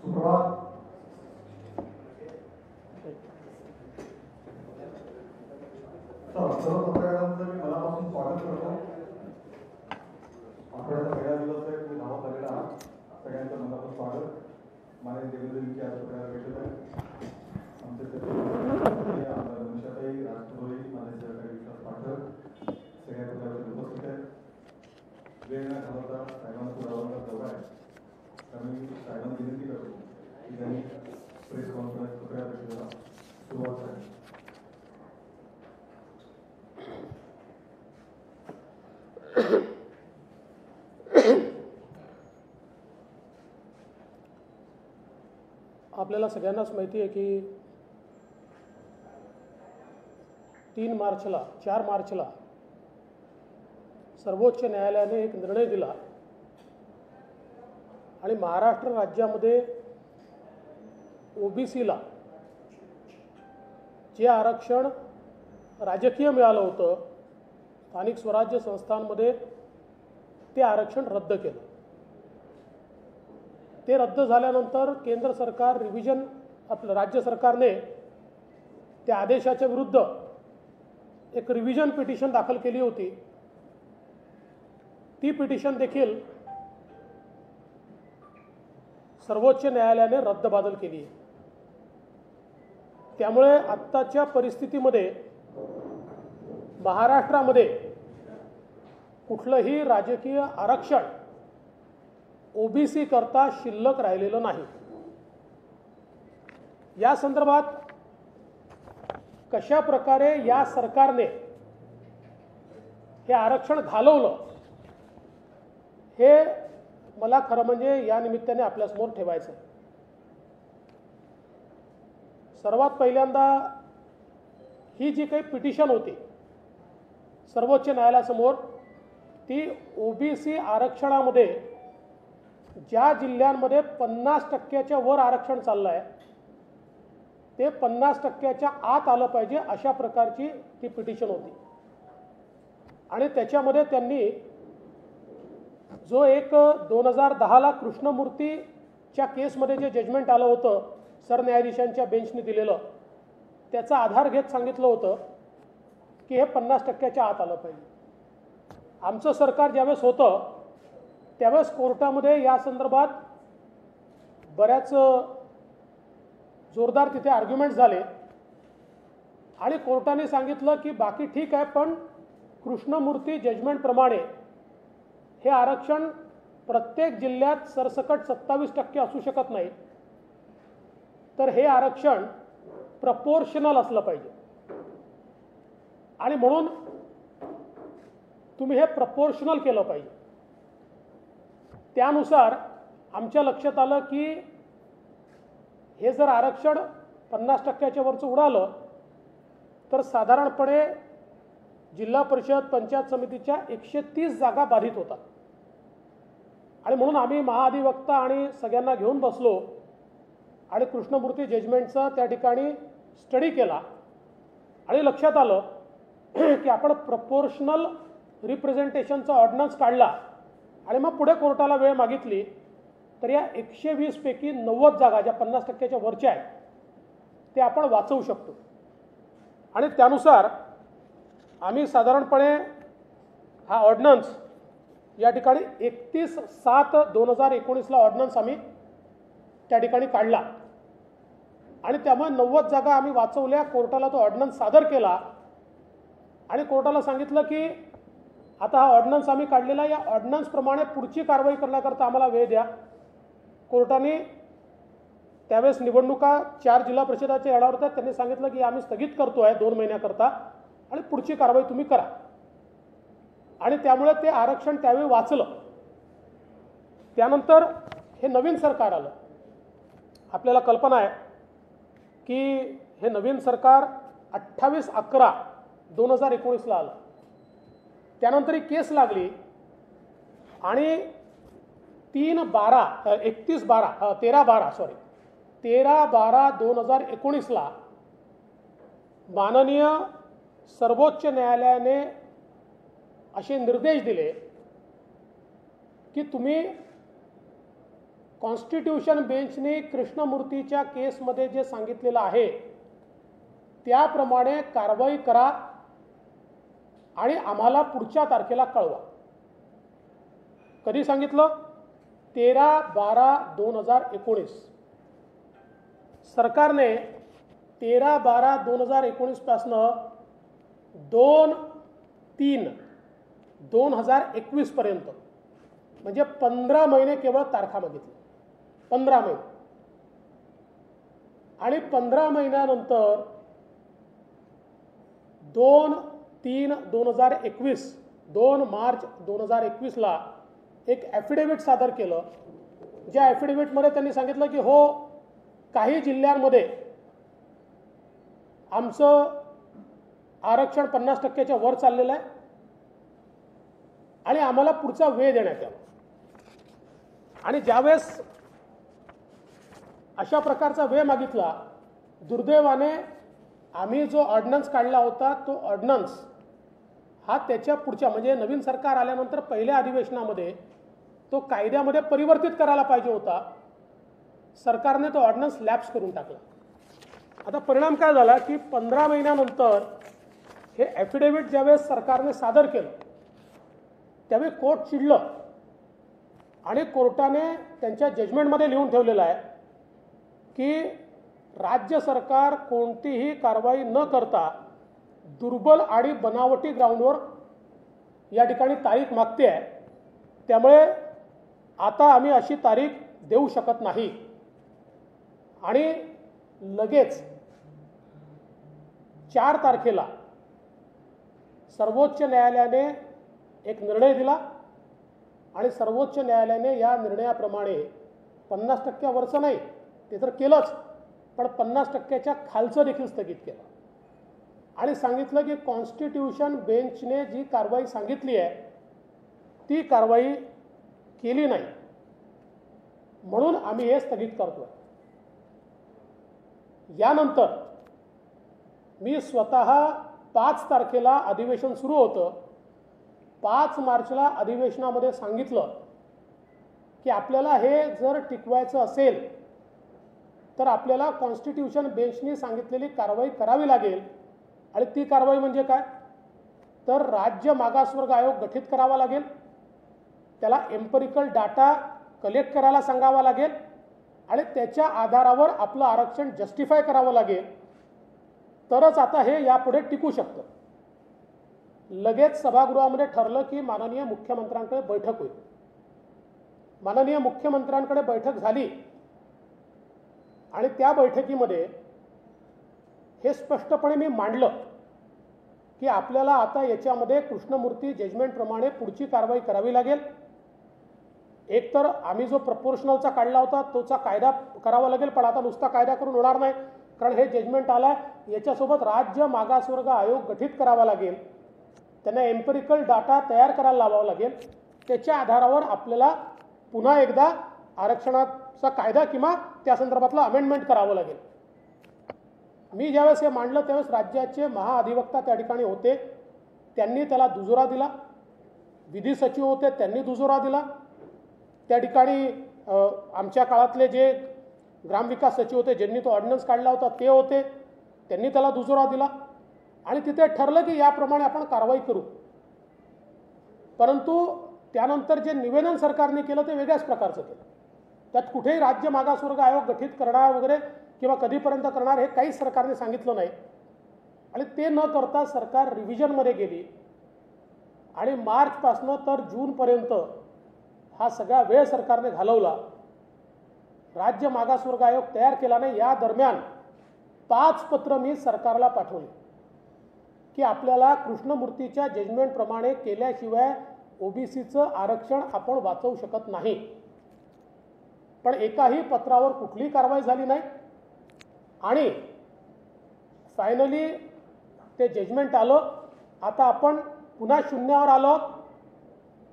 सुप्रभात. सर्व पत्रकारांचं मी मनापासून स्वागत करतो. आठवड्याचा पहिला दिवस आहे, तुम्ही धावत आलेला आहात. सगळ्यांचं मनापासून स्वागत. माननीय देवेंद्रजी आज पत्रकार भेटत आहे. आमचे आमदार मनीषाताई, राष्ट्रपती, माननीय सहकारी विकास पाठक, सगळ्या पत्रकारांचे उपस्थित आहेत. वेळ न घालवता साहेबांना पुढावरचा दौरा आहे. आम्ही साहेबांना विनंती करतो की त्यांनी प्रेस कॉन्फरन्स पत्रकार परिषदेला सुरुवात करावी. आपल्याला सगळ्यांनाच माहिती आहे की 4 मार्चला सर्वोच्च न्यायालयाने एक निर्णय दिला आणि महाराष्ट्र राज्यामध्ये ओबीसीला जे आरक्षण राजकीय मिळालं होतं, स्थानिक स्वराज्य संस्थांमध्ये ते आरक्षण रद्द केलं. ते रद्द झाल्यानंतर केंद्र सरकार आपलं राज्य सरकारने त्या आदेशाच्या विरुद्ध एक रिव्हिजन पिटिशन दाखल केली होती. ती पिटिशन देखील सर्वोच्च न्यायालयाने रद्दबातल केली आहे. त्यामुळे आत्ताच्या परिस्थितीमध्ये महाराष्ट्रामध्ये कुठलंही राजकीय आरक्षण ओबीसी करता शिल्लक राहिलेलं नाही. या संदर्भात कशा प्रकारे या सरकारने हे आरक्षण घालवलं हे मला खरं म्हणजे या निमित्ताने आपल्यासमोर ठेवायचं. सर्वात पहिल्यांदा ही जी काही पिटिशन होती सर्वोच्च न्यायालयासमोर, ती ओबीसी आरक्षणामध्ये ज्या जिल्ह्यांमध्ये 50% वर आरक्षण चाललं आहे ते 50% आत आलं पाहिजे अशा प्रकारची ती पिटिशन होती. आणि त्याच्यामध्ये त्यांनी जो एक 2010ला कृष्णमूर्तीच्या केसमध्ये जे जजमेंट आलं होतं सरन्यायाधीशांच्या बेंचने दिलेलं, त्याचा आधार घेत सांगितलं होतं की हे 50% आत आलं पाहिजे. आमचं सरकार ज्यावेळेस होतं त्यावेळेस कोर्टामध्ये या संदर्भात बऱ्याच जोरदार तिथे आर्ग्युमेंट झाले आणि कोर्टाने सांगितलं की बाकी ठीक आहे, पण कृष्णमूर्ती जजमेंटप्रमाणे हे आरक्षण प्रत्येक जिल्ह्यात सरसकट 27% असू शकत नाही, तर हे आरक्षण प्रपोर्शनल असलं पाहिजे. आणि म्हणून तुम्ही हे प्रपोर्शनल केलं पाहिजे. त्यानुसार आमच्या लक्षात आलं की हे जर आरक्षण 50%च्या वरचं उडालं तर साधारणपणे जिल्हा परिषद पंचायत समितीच्या 130 जागा बाधित होतात. आणि म्हणून आम्ही महाधिवक्ता आणि सगळ्यांना घेऊन बसलो आणि कृष्णमूर्ती जजमेंटचा त्या ठिकाणी स्टडी केला आणि लक्षात आलं की आपण प्रपोर्शनल रिप्रेझेंटेशनचा ऑर्डिनन्स काढला आणि मग पुढे कोर्टाला वेळ मागितली तर या 120 पैकी 90 जागा ज्या 50%च्या वरच्या आहेत ते आपण वाचवू शकतो. आणि त्यानुसार आम्ही साधारणपणे हा ऑर्डिनन्स या ठिकाणी 31/7/2019ला ऑर्डिनन्स आम्ही त्या ठिकाणी काढला आणि त्यामुळे 90 जागा आम्ही वाचवल्या. कोर्टाला तो ऑर्डिनन्स सादर केला आणि कोर्टाला सांगितलं की आता हा ऑर्डिनन्स आम्ही काढलेला, या ऑर्डिनन्सप्रमाणे पुढची कारवाई करण्याकरता आम्हाला वेळ द्या. कोर्टाने त्यावेळेस निवडणुका 4 जिल्हा परिषदाच्या येणार होत्या, त्यांनी सांगितलं की आम्ही स्थगित करतोय 2 महिन्याकरता आणि पुढची कारवाई तुम्ही करा. आणि त्यामुळे ते आरक्षण त्यावेळी वाचलं. त्यानंतर हे नवीन सरकार आलं. आपल्याला कल्पना आहे की हे नवीन सरकार 28/11/2019ला आलं. त्यानंतर ही केस लागली आणि 13/12/2019ला माननीय सर्वोच्च न्यायालयाने असे निर्देश दिले की तुम्ही कॉन्स्टिट्यूशन बेंचने कृष्णमूर्तीच्या केसमध्ये जे सांगितलेलं आहे त्याप्रमाणे कारवाई करा आणि आम्हाला पुढच्या तारखेला कळवा. कधी सांगितलं? 13/12/2019. सरकारने 13/12/2019 पासनं 2/3/2021 पर्यंत म्हणजे 15 महिने केवळ तारखा मागितली. 15 महिने. आणि 15 महिन्यानंतर 2/3/2021 2 मार्च 2021ला एक ॲफिडेव्हिट सादर केलं. ज्या ॲफिडेव्हिटमध्ये त्यांनी सांगितलं की हो, काही जिल्ह्यांमध्ये आमचं आरक्षण 50%च्या वर चाललेलं आहे आणि आम्हाला पुढचा वेळ देण्यात यावा. आणि ज्यावेळेस अशा प्रकारचा वेळ मागितला, दुर्दैवाने आम्ही जो ऑर्डिनन्स काढला होता तो ऑर्डिनन्स हा त्याच्या पुढच्या म्हणजे नवीन सरकार आल्यानंतर पहिल्या अधिवेशनामध्ये तो कायद्यामध्ये परिवर्तित करायला पाहिजे होता. सरकारने तो ऑर्डिनन्स लॅप्स करून टाकला. आता परिणाम काय झाला की 15 महिन्यानंतर हे ॲफिडेव्हिट ज्यावेळेस सरकारने सादर केलं त्यावेळी कोर्ट चिडलं आणि कोर्टाने त्यांच्या जजमेंटमध्ये लिहून ठेवलेलं आहे की राज्य सरकार कोणतीही कारवाई न करता दुर्बल आणि बनावटी ग्राउंडवर या ठिकाणी तारीख मागते आहे. त्यामुळे आता आम्ही अशी तारीख देऊ शकत नाही. आणि लगेच 4 तारखेला सर्वोच्च न्यायालयाने एक निर्णय दिला आणि सर्वोच्च न्यायालयाने या निर्णयाप्रमाणे 50%वरचं नाही ते तर केलंच, पण 50%च्या खालचं देखील स्थगित केलं आणि सांगितलं की कॉन्स्टिट्यूशन बेंचने जी कारवाई सांगितली आहे ती कारवाई केली नाही, म्हणून आम्ही हे स्थगित करतो. यानंतर मी स्वतः 5 तारखेला अधिवेशन सुरू होतं. 5 मार्चला अधिवेशनामध्ये सांगितलं की आपल्याला हे जर टिकवायचं असेल तर आपल्याला कॉन्स्टिट्यूशन बेंचने सांगितलेली कारवाई करावी लागेल. आणि ती कारवाई म्हणजे काय? तर राज्य मागासवर्ग आयोग गठीत करावा लागेल, त्याला एम्पिरिकल डाटा कलेक्ट करायला सांगावा लागेल आणि त्याच्या आधारावर आपलं आरक्षण जस्टिफाय करावं लागेल, तरच आता हे यापुढे टिकू शकतं. लगेच सभागृहामध्ये ठरलं की माननीय मुख्यमंत्र्यांकडे बैठक होईल. माननीय मुख्यमंत्र्यांकडे बैठक झाली आणि त्या बैठकीमध्ये हे स्पष्टपणे मी मांडलं की आपल्याला आता याच्यामध्ये कृष्णमूर्ती जजमेंटप्रमाणे पुढची कारवाई करावी लागेल. एकतर आम्ही जो प्रपोर्शनलचा काढला होता तोचा कायदा करावा लागेल, पण आता नुसता कायदा करून होणार नाही, कारण हे जजमेंट आलं. याच्यासोबत राज्य मागासवर्ग आयोग गठीत करावा लागेल, त्यांना एम्पिरिकल डाटा तयार करायला लावावा लागेल, त्याच्या आधारावर आपल्याला पुन्हा एकदा आरक्षणाचा कायदा किंवा त्या संदर्भातलं अमेंडमेंट करावं लागेल. मी ज्यावेळेस हे मांडलं त्यावेळेस राज्याचे महाअधिवक्ता त्या ठिकाणी होते, त्यांनी त्याला दुजोरा दिला. विधी सचिव होते, त्यांनी दुजोरा दिला. त्या ठिकाणी आमच्या काळातले जे ग्रामविकास सचिव होते ज्यांनी तो ऑर्डिनन्स काढला होता ते होते, त्यांनी त्याला दुजोरा दिला आणि तिथे ठरलं की याप्रमाणे आपण कारवाई करू. परंतु त्यानंतर जे निवेदन सरकारने केलं ते वेगळ्याच प्रकारचं केलं. त्यात कुठेही राज्य मागासवर्ग आयोग गठीत करणार वगैरे किंवा कधीपर्यंत करणार हे काहीच सरकारने सांगितलं नाही. आणि ते न करता सरकार रिव्हिजनमध्ये गेली आणि मार्चपासनं तर जूनपर्यंत हा सगळा वेळ सरकारने घालवला. राज्य मागासवर्ग आयोग तयार केला नाही. या दरम्यान 5 पत्र मी सरकारला पाठवले की आपल्याला कृष्णमूर्तीच्या जजमेंटप्रमाणे केल्याशिवाय ओबीसीचं आरक्षण आपण वाचवू शकत नाही. पण एकाही पत्रावर कुठलीही कारवाई झाली नाही आणि फायनली ते जजमेंट आलं. आता आपण पुन्हा शून्यावर आलो.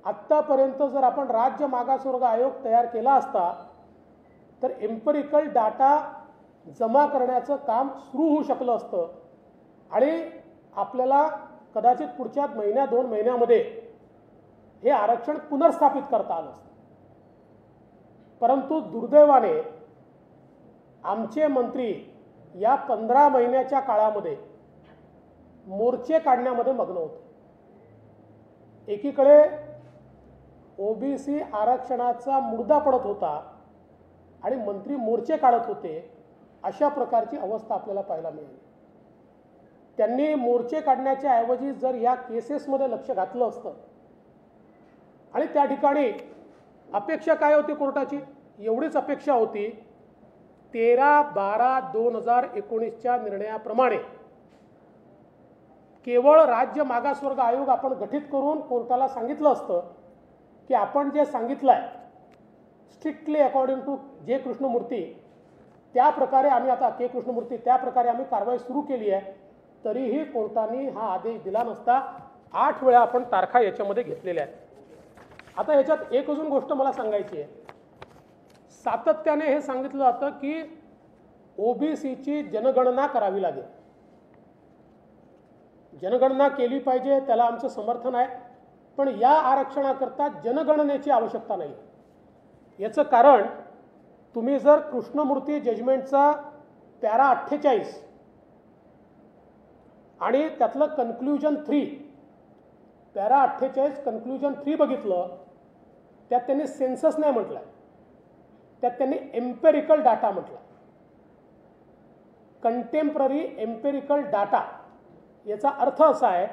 आत्तापर्यंत जर आपण राज्य मागासवर्ग आयोग तयार केला असता तर एम्पिरिकल डाटा जमा करण्याचं काम सुरू होऊ शकलं असतं आणि आपल्याला कदाचित पुढच्या महिन्या 2 महिन्यामध्ये हे आरक्षण पुनर्स्थापित करता आलं असतं. परंतु दुर्दैवाने आमचे मंत्री या 15 महिन्याच्या काळामध्ये मोर्चे काढण्यामध्ये मग्न होते. एकीकडे ओबीसी आरक्षणाचा मुद्दा पडत होता आणि मंत्री मोर्चे काढत होते. अशा प्रकारची अवस्था आपल्याला पाहायला मिळाली. त्यांनी मोर्चे काढण्याच्या ऐवजी जर या केसेसमध्ये लक्ष घातलं असतं आणि त्या ठिकाणी अपेक्षा काय होती कोर्टाची, एवढीच अपेक्षा होती 13/12/2019च्या निर्णयाप्रमाणे केवळ राज्य मागासवर्ग आयोग आपण गठीत करून कोर्टाला सांगितलं असतं की आपण जे सांगितलं आहे स्ट्रिक्टली अकॉर्डिंग टू जे कृष्णमूर्ती त्या प्रकारे आम्ही आता के कृष्णमूर्ती त्या प्रकारे आम्ही कारवाई सुरू केली आहे, तरीही कोर्टाने हा आदेश दिला नसता. 8 वेळा आपण तारखा याच्यामध्ये घेतलेल्या आहेत. आता याच्यात एक अजून गोष्ट मला सांगायची आहे. सातत्याने हे सांगितलं जातं की ओबीसीची जनगणना करावी लागेल, जनगणना केली पाहिजे, त्याला आमचं समर्थन आहे. पण या आरक्षणाकरता जनगणनेची आवश्यकता नाही. याचं कारण तुम्ही जर कृष्णमूर्ती जजमेंटचा पॅरा 48 आणि त्यातलं कन्क्लुजन 3 पॅरा 48 कन्क्लुजन 3 बघितलं, त्यात त्यांनी सेन्सस नाही म्हटलं, त्यात त्यांनी एम्पेरिकल डाटा म्हटलं. कंटेम्पररी एम्पेरिकल डाटा याचा अर्थ असा आहे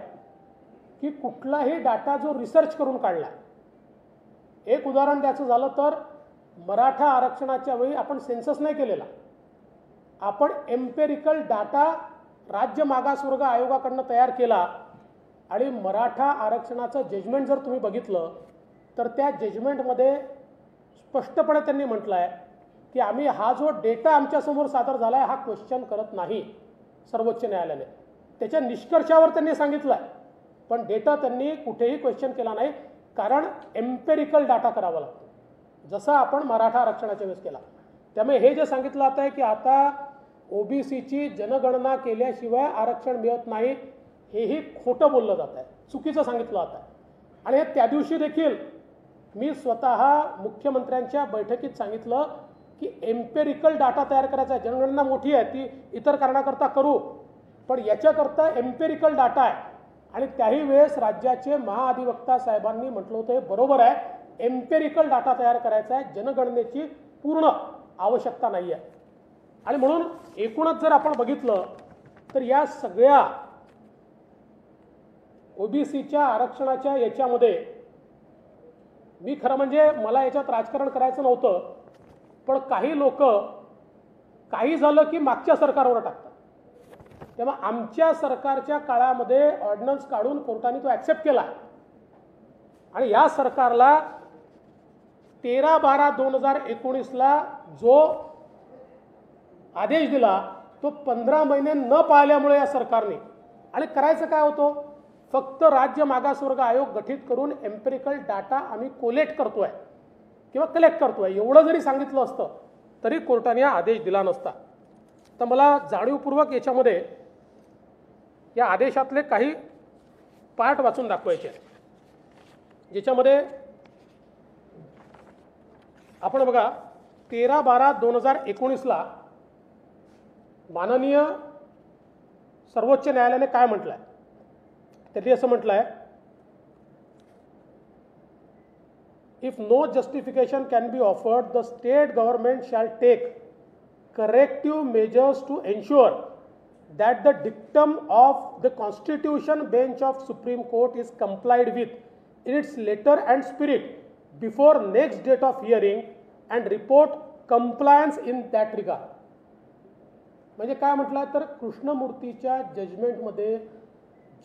की कुठलाही डाटा जो रिसर्च करून काढला. एक उदाहरण द्यायचं झालं तर मराठा आरक्षणाच्या वेळी आपण सेन्सस नाही केलेला, आपण एम्पेरिकल डाटा राज्य मागासवर्ग आयोगाकडनं तयार केला आणि मराठा आरक्षणाचं जजमेंट जर तुम्ही बघितलं तर त्या जजमेंटमध्ये स्पष्टपणे त्यांनी म्हटलं आहे की आम्ही हा जो डेटा आमच्यासमोर सादर झाला आहे हा क्वेश्चन करत नाही सर्वोच्च न्यायालयाने. त्याच्या निष्कर्षावर त्यांनी सांगितलं आहे, पण डेटा त्यांनी कुठेही क्वेश्चन केला नाही, कारण एम्पेरिकल डाटा करावा लागतो जसा आपण मराठा आरक्षणाच्या वेळेस केला. त्यामुळे हे जे सांगितलं जात आहे की आता ओबीसीची जनगणना केल्याशिवाय आरक्षण मिळत नाही, हेही खोटं बोललं जात आहे, चुकीचं सांगितलं जात आहे. आणि हे त्या दिवशी देखील मी स्वतः मुख्यमंत्र्यांच्या बैठकीत सांगितलं की एम्पेरिकल डाटा तयार करायचा आहे. जनगणना मोठी आहे, ती इतर कारणाकरता करू, पण याच्याकरता एम्पेरिकल डाटा आहे. आणि त्याही वेळेस राज्याचे महाअधिवक्ता साहेबांनी म्हटलं होतं हे बरोबर आहे, एम्पेरिकल डाटा तयार करायचा आहे, जनगणनेची पूर्ण आवश्यकता नाही आहे. आणि म्हणून एकूणच जर आपण बघितलं तर या सगळ्या ओबीसीच्या आरक्षणाच्या याच्यामध्ये मी खरं म्हणजे मला याच्यात राजकारण करायचं नव्हतं, पण काही लोक काही झालं की मागच्या सरकारवर टाकतात. तेव्हा आमच्या सरकारच्या काळामध्ये ऑर्डिनन्स काढून कोर्टाने तो ॲक्सेप्ट केला आणि या सरकारला 13/12/2019ला जो आदेश दिला तो 15 महिने न पाळल्यामुळे या सरकारने, आणि करायचं काय होतं, फक्त राज्य मागासवर्ग आयोग गठीत करून एम्पेरिकल डाटा आम्ही कोलेक्ट करतोय किंवा कलेक्ट करतोय एवढं जरी सांगितलं असतं तरी कोर्टाने हा आदेश दिला नसता. तर मला जाणीवपूर्वक याच्यामध्ये या आदेशातले काही पार्ट वाचून दाखवायचे आहेत, ज्याच्यामध्ये आपण बघा 13/12/2019ला माननीय सर्वोच्च न्यायालयाने काय म्हटलं आहे. त्यांनी असं म्हटलं आहे, if no justification can be offered the state government shall take corrective measures to ensure that the dictum of the Constitution Bench of Supreme Court is complied with in its letter and spirit before next date of hearing and report compliance in that regard. म्हणजे काय म्हटलं तर कृष्णमूर्तीच्या जजमेंटमध्ये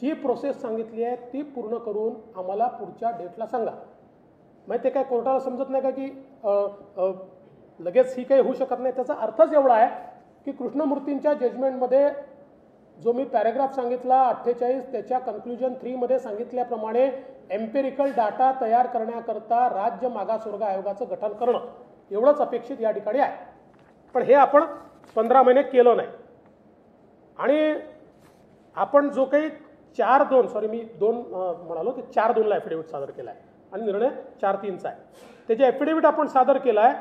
जी process सांगितली आहे ती पूर्ण करून आम्हाला पुढच्या डेटला सांगा. म्हणजे ते काय कोर्टाला समजत नाही का की लगेच ही काही होऊ शकत नाही. त्याचा अर्थच एवढा आहे की कृष्णमूर्तींच्या जजमेंटमध्ये जो मी पॅरेग्राफ सांगितला 48 त्याच्या कन्क्लुजन 3 मध्ये सांगितल्याप्रमाणे एम्पेरिकल डाटा तयार करण्याकरता राज्य मागासवर्ग आयोगाचं गठन करणं एवढंच अपेक्षित या ठिकाणी आहे. पण हे आपण 15 महिने केलं नाही. आणि आपण जो काही 4-2 सॉरी मी 2 म्हणालो ते 4-2ला ॲफिडेव्हिट सादर केला आहे आणि निर्णय 4-3चा आहे. त्याचे ॲफिडेव्हिट आपण सादर केला आहे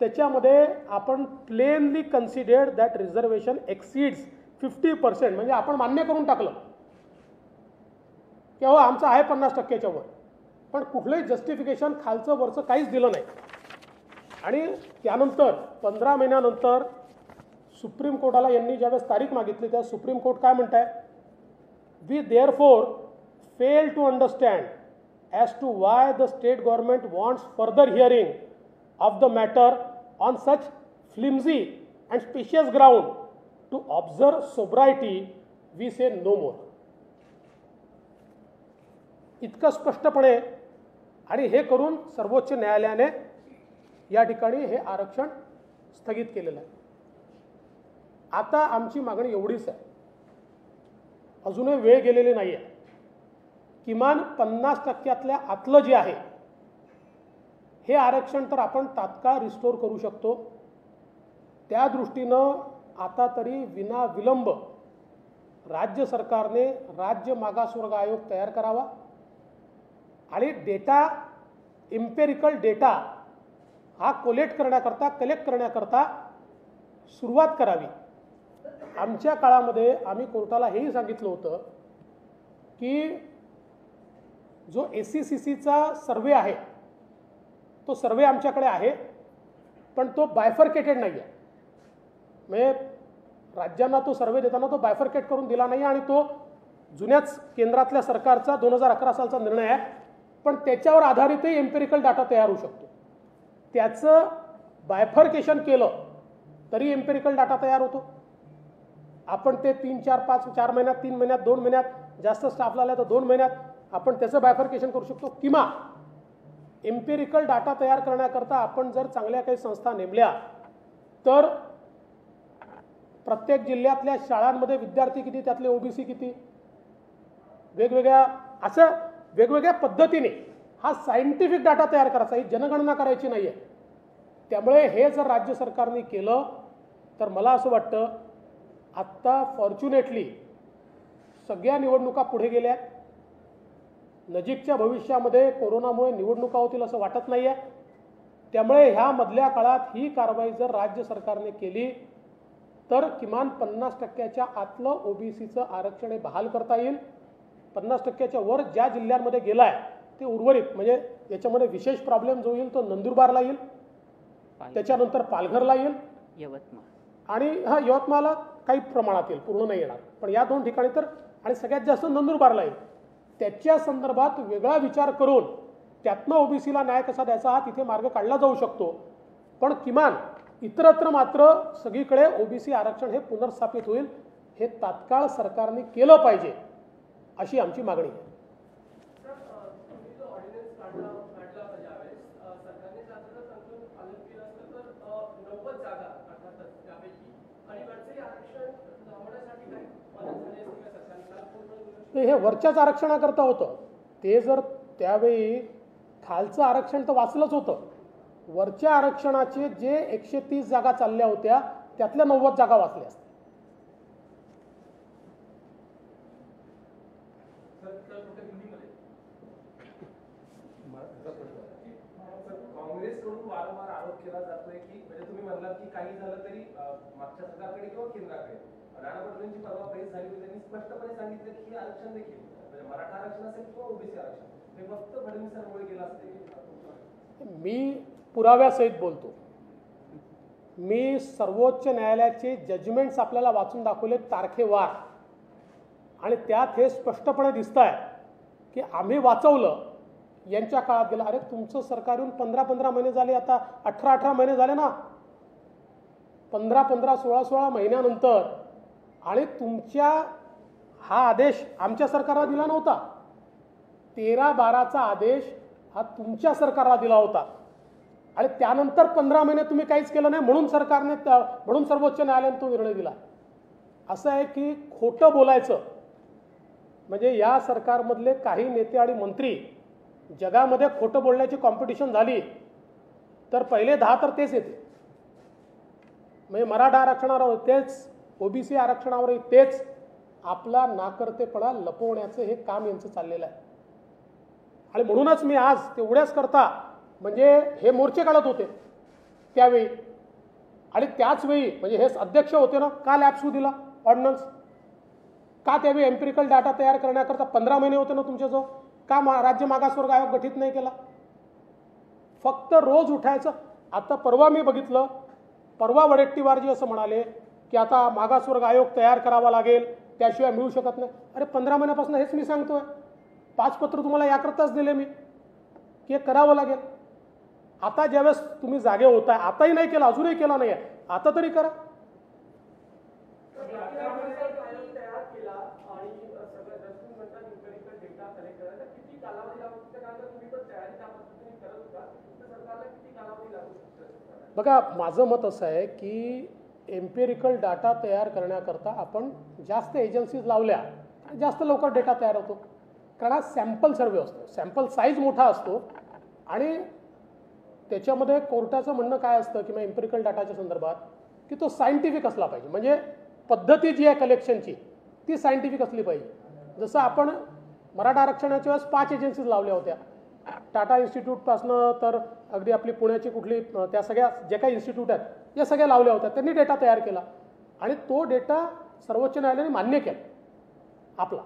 त्याच्यामध्ये आपण plainly considered that reservation exceeds 50%, म्हणजे आपण मान्य करून टाकलं की हो आमचं आहे 50%च्या वर, पण कुठलंही जस्टिफिकेशन खालचं वरचं काहीच दिलं नाही. आणि त्यानंतर 15 महिन्यानंतर सुप्रीम कोर्टाला यांनी ज्यावेळेस तारीख मागितली त्या सुप्रीम कोर्ट काय म्हणत आहे, we therefore fail to understand as to why the state government wants further hearing of the matter on such flimsy and specious ground. To observe sobriety, we say no more. इतकं स्पष्टपणे आणि हे करून सर्वोच्च न्यायालयाने या ठिकाणी हे आरक्षण स्थगित केलेलं आहे. आता आमची मागणी एवढीच आहे, अजूनही वेळ गेलेली नाही आहे. किमान 50%तल्या आतलं जे आहे हे आरक्षण तर आपण तात्काळ रिस्टोर करू शकतो. त्या दृष्टीनं आता तरी विना विलंब राज्य सरकारने राज्य मागासवर्ग आयोग तयार करावा आणि डेटा, इम्पेरिकल डेटा हा कलेक्ट करण्याकरता सुरुवात करावी. आमच्या काळामध्ये आम्ही कोर्टाला हेही सांगितलं होतं की जो SCCCचा सर्वे आहे तो सर्वे आमच्याकडे आहे, पण तो बायफर्केटेड नाही आहे. म्हणजे राज्यांना तो सर्वे देताना तो बायफर्केट करून दिला नाही आणि तो जुन्याच केंद्रातल्या सरकारचा 2011 सालचा निर्णय आहे, पण त्याच्यावर आधारितही एम्पेरिकल डाटा तयार होऊ शकतो. त्याचं बायफर्केशन केलं तरी एम्पेरिकल डाटा तयार होतो. आपण ते 3, 4, 5, 4 महिन्यात, 3 महिन्यात, 2 महिन्यात, जास्त स्टाफ लागला तर 2 महिन्यात आपण त्याचं बायफर्केशन करू शकतो. किंवा एम्पेरिकल डाटा तयार करण्याकरता आपण जर चांगल्या काही संस्था नेमल्या तर प्रत्येक जिल्ह्यातल्या शाळांमध्ये विद्यार्थी किती, त्यातले OBC किती, वेगवेगळ्या पद्धतीने हा सायंटिफिक डाटा तयार करायचा, ही जनगणना करायची नाही आहे. त्यामुळे हे जर राज्य सरकारने केलं तर मला असं वाटतं आत्ता फॉर्च्युनेटली सगळ्या निवडणुका पुढे गेल्या. नजीकच्या भविष्यामध्ये कोरोनामुळे निवडणुका होतील असं वाटत नाही आहे. त्यामुळे ह्या मधल्या काळात ही कारवाई जर राज्य सरकारने केली तर किमान 50%च्या आतलं OBCचं आरक्षण हे बहाल करता येईल. 50%च्या वर ज्या जिल्ह्यांमध्ये गेलाय ते उर्वरित, म्हणजे याच्यामध्ये विशेष प्रॉब्लेम जो येईल तो नंदुरबारला येईल, त्याच्यानंतर पालघरला येईल, यवतमाळ आणि यवतमाळला काही प्रमाणात येईल, पूर्ण नाही येणार, पण या 2 ठिकाणी तर, आणि सगळ्यात जास्त नंदुरबारला येईल. त्याच्या संदर्भात वेगळा विचार करून त्यातनं OBCला न्याय कसा द्यायचा हा तिथे मार्ग काढला जाऊ शकतो. पण किमान इतरत्र मात्र सगळीकडे OBC आरक्षण हे पुनर्स्थापित होईल, हे तात्काळ सरकारने केलं पाहिजे अशी आमची मागणी आहे. हे वरच्याच आरक्षणाकरता होतं ते, जर त्यावेळी खालचं आरक्षण तर वाचलंच होतं. वरच्या आरक्षणाचे जे 130 जागा चालल्या होत्या त्यातल्या 90 जागा वाचल्या असत्या. काँग्रेसकडून वारंवार आरोप केला जातोय की म्हणजे तुम्ही म्हणलात की काही झालं तरी मागच्या सरकारकडे किंवा केंद्राकडे, राणा पाटलांची परवा प्रेस झाली होती, त्यांनी स्पष्टपणे सांगितलं की हे आरक्षण देखील म्हणजे मराठा आरक्षण असेल किंवा OBC आरक्षण हे फक्त फडणवीसांमुळे गेलं असते. मी पुराव्यासहित बोलतो. मी सर्वोच्च न्यायालयाचे जजमेंट्स आपल्याला वाचून दाखवले तारखेवार, आणि त्यात हे स्पष्टपणे दिसत आहे की आम्ही वाचवलं यांच्या काळात गेलं. अरे तुमचं सरकार येऊन 15-15 महिने झाले, आता 18-18 महिने झाले ना, 15-15, 16-16 महिन्यानंतर, आणि तुमच्या हा आदेश आमच्या सरकारला दिला नव्हता. 13-12चा आदेश हा तुमच्या सरकारला दिला होता आणि त्यानंतर 15 महिने तुम्ही काहीच केलं नाही, म्हणून सर्वोच्च न्यायालयाने तो निर्णय दिला. असं आहे की खोटं बोलायचं म्हणजे या सरकारमधले काही नेते आणि मंत्री, जगामध्ये खोटं बोलण्याची कॉम्पिटिशन झाली तर पहिले 10 तर तेच येते. म्हणजे मराठा आरक्षणावर तेच, OBC आरक्षणावर तेच, आपला नाकर्तेपणा लपवण्याचं हे काम यांचं चाललेलं आहे. आणि म्हणूनच मी आज तेवढ्याच करता म्हणजे हे मोर्चे काढत होते त्यावेळी. आणि त्याच वेळी म्हणजे हे अध्यक्ष होते ना, का लॅप्स होऊ दिला ऑर्डिनन्स? का त्यावेळी एम्पिरिकल डाटा तयार करण्याकरता 15 महिने होते ना तुमच्याजवळ? का राज्य मागासवर्ग आयोग गठीत नाही केला? फक्त रोज उठायचं. आता परवा मी बघितलं, परवा वडेट्टीवारजी असं म्हणाले की आता मागासवर्ग आयोग तयार करावा लागेल, त्याशिवाय मिळू शकत नाही. अरे 15 महिन्यापासून हेच मी सांगतोय. 5 पत्र तुम्हाला याकरताच दिले मी की हे करावं लागेल. आता ज्यावेळेस तुम्ही जागे होताय, आताही नाही केला, अजूनही केला नाही आहे, आता तरी करा. बघा, माझं मत असं आहे की एम्पिरिकल डाटा तयार करण्याकरता आपण जास्त एजन्सीज लावल्या आणि जास्त लवकर डेटा तयार होतो. कारण हा सॅम्पल सर्वे असतो, सॅम्पल साईज मोठा असतो आणि त्याच्यामध्ये कोर्टाचं म्हणणं काय असतं किंवा एम्पिरिकल डाटाच्या संदर्भात की तो सायंटिफिक असला पाहिजे. म्हणजे पद्धती जी आहे कलेक्शनची ती सायंटिफिक असली पाहिजे. जसं आपण मराठा आरक्षणाच्या वेळेस 5 एजन्सीज लावल्या होत्या, टाटा इन्स्टिट्यूटपासनं तर अगदी आपली पुण्याची कुठली त्या सगळ्या जे काही इन्स्टिट्यूट आहेत या सगळ्या लावल्या होत्या. त्यांनी डेटा तयार केला आणि तो डेटा सर्वोच्च न्यायालयाने मान्य केला आपला.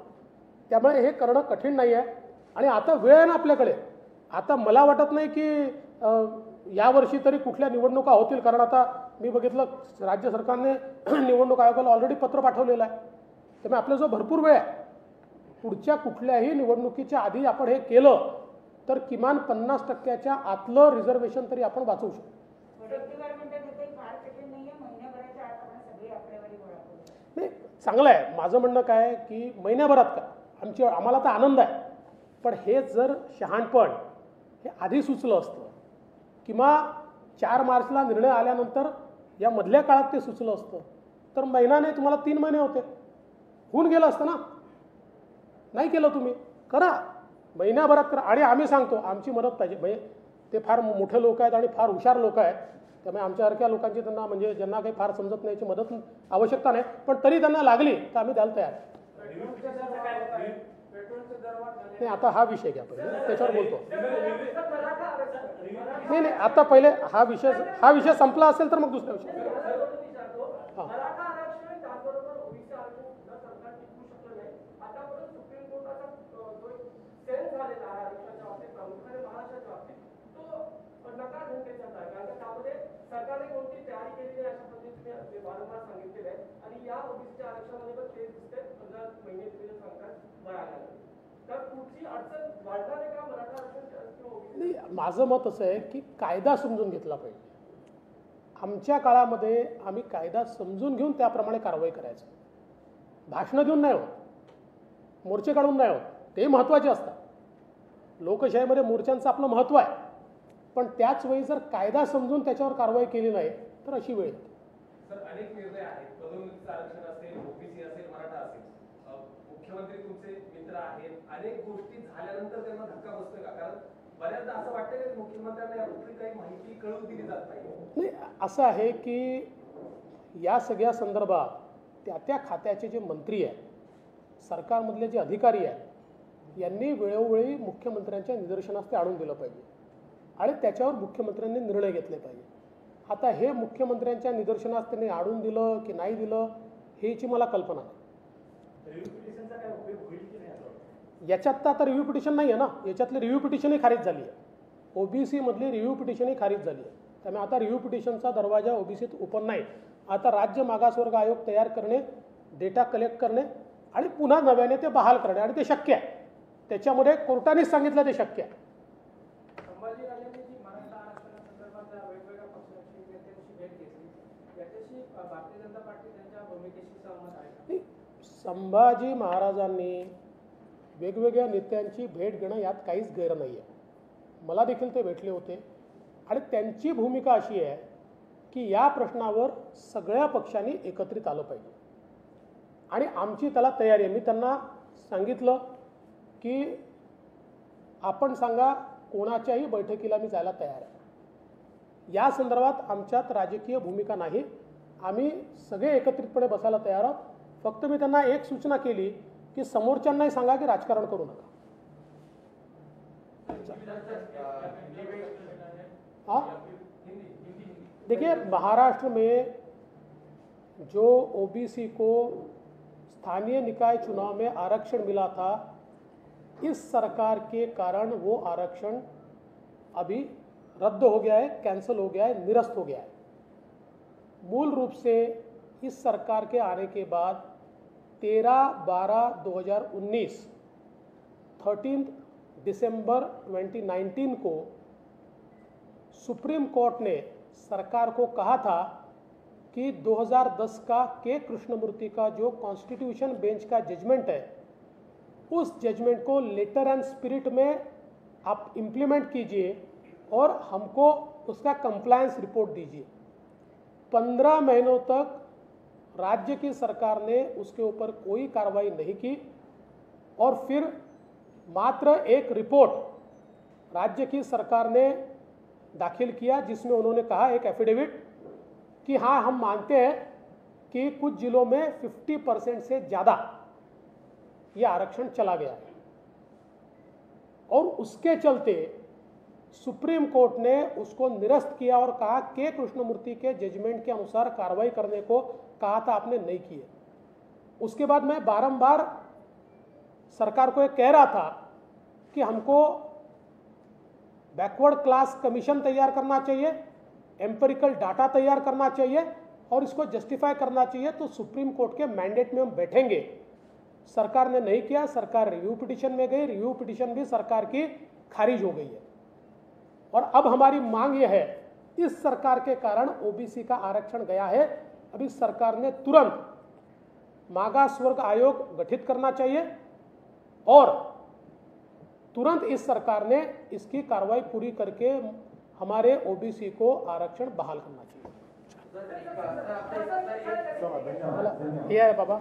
त्यामुळे हे करणं कठीण नाही आहे आणि आता वेळ आहे ना आपल्याकडे. आता मला वाटत नाही की यावर्षी तरी कुठल्या निवडणुका होतील, कारण आता मी बघितलं राज्य सरकारने निवडणूक आयोगाला ऑलरेडी पत्र पाठवलेलं आहे. त्यामुळे आपल्याजवळ भरपूर वेळ आहे. पुढच्या कुठल्याही निवडणुकीच्या आधी आपण हे केलं तर किमान 50% आतलं रिझर्वेशन तरी आपण वाचवू शकतो. नाही, चांगलं आहे. माझं म्हणणं काय आहे की महिन्याभरात का आम्हाला तर आनंद आहे, पण हे जर शहाणपण हे आधी सुचलं असतं किंवा 4 मार्चला निर्णय आल्यानंतर या मधल्या काळात ते सुचलं असतं तर महिना नाही तुम्हाला 3 महिने होते, होऊन गेलं असतं ना. नाही केलं तुम्ही, करा महिन्याभरात करा. आणि आम्ही सांगतो आमची मदत पाहिजे. म्हणजे ते फार मोठे लोक आहेत आणि फार हुशार लोक आहेत, त्यामुळे आमच्यासारख्या लोकांची त्यांना म्हणजे ज्यांना काही फार समजत नाही याची मदत आवश्यकता नाही, पण तरी त्यांना लागली तर आम्ही द्यायला तयार. नाही, आता हा विषय घ्या पहिले, त्याच्यावर बोलतो. नाही नाही, आता पहिले हा विषय संपला असेल तर मग दुसरा विषय. हां, सरकारने कोणती तयारी केलेली आहे अशा पद्धतीने वारंवार सांगितलेलं आहे आणि या ओबीसीच्या आरक्षणामध्ये पण तेच दिसते. 15 महिने तुम्ही सांगतात बघायला तर पुढची अडचण वाढणार आहे का मराठा आरक्षण? नाही, माझं मत असं आहे की कायदा समजून घेतला पाहिजे. आमच्या काळामध्ये आम्ही कायदा समजून घेऊन त्याप्रमाणे कारवाई करायचं. भाषणं देऊन नाही होत, मोर्चे काढून नाही होत, ते महत्त्वाचे असतात. लोकशाहीमध्ये मोर्चांचं आपलं महत्त्व आहे, पण त्याच वेळी जर कायदा समजून त्याच्यावर कारवाई केली नाही तर अशी वेळ येते. सर, अनेक निर्णय आहेत, पदोन्नतीचं आरक्षण असेल, ओबीसी असेल, मराठा असेल, मुख्यमंत्री तुमचे मित्र आहेत, अनेक गोष्टी झाल्यानंतर त्यांना धक्का बसतोय का? कारण बऱ्याचदा असं वाटतं की मुख्यमंत्र्यांना याबद्दल काही माहिती कळून दिली जात नाही. असं आहे की या सगळ्या संदर्भात त्या खात्याचे जे मंत्री आहेत, सरकारमधले जे अधिकारी आहेत, यांनी वेळोवेळी मुख्यमंत्र्यांच्या निदर्शनास ते आणून दिलं पाहिजे आणि त्याच्यावर मुख्यमंत्र्यांनी निर्णय घेतले पाहिजे. आता हे मुख्यमंत्र्यांच्या निदर्शनास त्यांनी आणून दिलं की नाही दिलं ह्याची मला कल्पना नाही. याच्यात तर आता रिव्ह्यू पिटिशन नाही आहे ना, याच्यातली रिव्ह्यू पिटिशनही खारिज झाली आहे. ओबीसी मधली रिव्ह्यू पिटिशनही खारिज झाली आहे. त्यामुळे आता रिव्ह्यू पिटिशनचा दरवाजा ओबीसीत ओपन नाही. आता राज्य मागासवर्ग आयोग तयार करणे, डेटा कलेक्ट करणे आणि पुन्हा नव्याने ते बहाल करणे, आणि ते शक्य आहे. त्याच्यामध्ये कोर्टानेच सांगितलं ते शक्य आहे. संभाजी महाराजांनी वेगवेगळ्या नेत्यांची भेट घेणं यात काहीच गैर नाही आहे. मला देखील ते भेटले होते आणि त्यांची भूमिका अशी आहे की या प्रश्नावर सगळ्या पक्षांनी एकत्रित आलं पाहिजे आणि आमची त्याला तयारी आहे. मी त्यांना सांगितलं की आपण सांगा कोणाच्याही बैठकीला मी जायला तयार आहे. या संदर्भात आमच्यात राजकीय भूमिका नाही, आम्ही सगळे एकत्रितपणे बसायला तयार आहोत. फक्त मी त्यांना एक सूचना केली की समोरच्यांनाही सांगा की राजकारण करू नका. देखिए, महाराष्ट्र में जो ओबीसी को स्थानीय निकाय चुनाव में आरक्षण मिला था, इस सरकार के कारण वो आरक्षण अभी रद्द हो गया है, कैंसिल हो गया है, निरस्त हो गया है। मूल रूप से इस सरकार के आने के बाद 13/12/2019 13 दिसंबर 2019 को सुप्रीम कोर्ट ने सरकार को कहा था कि 2010 का के कृष्णमूर्ति का जो कॉन्स्टिट्यूशन बेंच का जजमेंट है, उस जजमेंट को लेटर एंड स्पिरिट में आप इम्प्लीमेंट कीजिए और हमको उसका कंप्लायंस रिपोर्ट दीजिए। 15 महीनों तक राज्य की सरकार ने उसके ऊपर कोई कार्रवाई नहीं की और फिर मात्र एक रिपोर्ट राज्य की सरकार ने दाखिल किया, जिसमें उन्होंने कहा, एक एफिडेविट, कि हाँ, हम मानते हैं कि कुछ जिलों में 50% से ज़्यादा ये आरक्षण चला गया है। और उसके चलते सुप्रीम कोर्ट ने उसको निरस्त किया और कहा के कृष्णमूर्ति के जजमेंट के अनुसार कार्रवाई करने को कहा था, आपने नहीं किए। उसके बाद मैं बारंबार सरकार को ये कह रहा था कि हमको बैकवर्ड क्लास कमीशन तैयार करना चाहिए, एम्पिरिकल डाटा तैयार करना चाहिए और इसको जस्टिफाई करना चाहिए, तो सुप्रीम कोर्ट के मैंडेट में हम बैठेंगे। सरकार ने नहीं किया। सरकार रिव्यू पिटीशन में गई, रिव्यू पिटीशन भी सरकार की खारिज हो गई है। और अब हमारी मांग यह है, इस सरकार के कारण ओबीसी का आरक्षण गया है, अभी सरकार ने तुरंत मागास वर्ग आयोग गठित करना चाहिए और तुरंत इस सरकार ने इसकी कार्रवाई पूरी करके हमारे ओबीसी को आरक्षण बहाल करना चाहिए। ये है बाबा।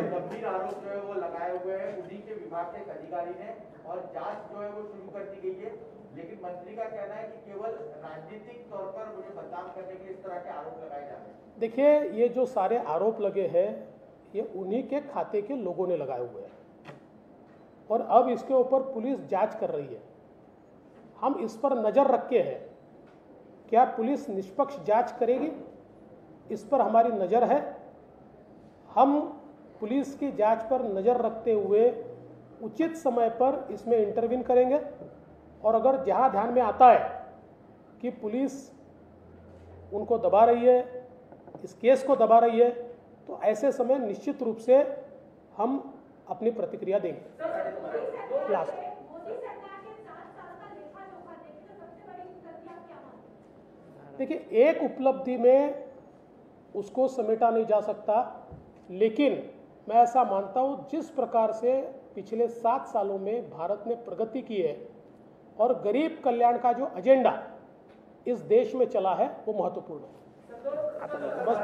गंभीर आरोप जो है वो लगाए हुए हैं उन्हीं के विभाग के एक अधिकारी ने और जांच जो है वो शुरू कर दी गई है, लेकिन मंत्री का कहना है कि केवल राजनीतिक तौर पर मुझे बदनाम करने के इस तरह के आरोप लगाए जा रहे हैं। देखिए, ये जो सारे आरोप लगे हैं ये उन्हीं के खाते के लोगों ने लगाए हुए हैं और अब इसके ऊपर पुलिस जांच कर रही है। हम इस पर नज़र रखे हैं, क्या पुलिस निष्पक्ष जांच करेगी, इस पर हमारी नज़र है। हम पुलिस की जांच पर नज़र रखते हुए उचित समय पर इसमें इंटरवीन करेंगे और अगर जहां ध्यान में आता है कि पुलिस उनको दबा रही है, इस केस को दबा रही है, तो ऐसे समय निश्चित रूप से हम अपनी प्रतिक्रिया देंगे। देखिए, एक उपलब्धि में उसको समेटा नहीं जा सकता, लेकिन मैं ऐसा मानता हूँ जिस प्रकार से पिछले 7 सालों में भारत ने प्रगति की है और गरीब कल्याण का जो एजेंडा इस देश में चला है वो महत्वपूर्ण है। बस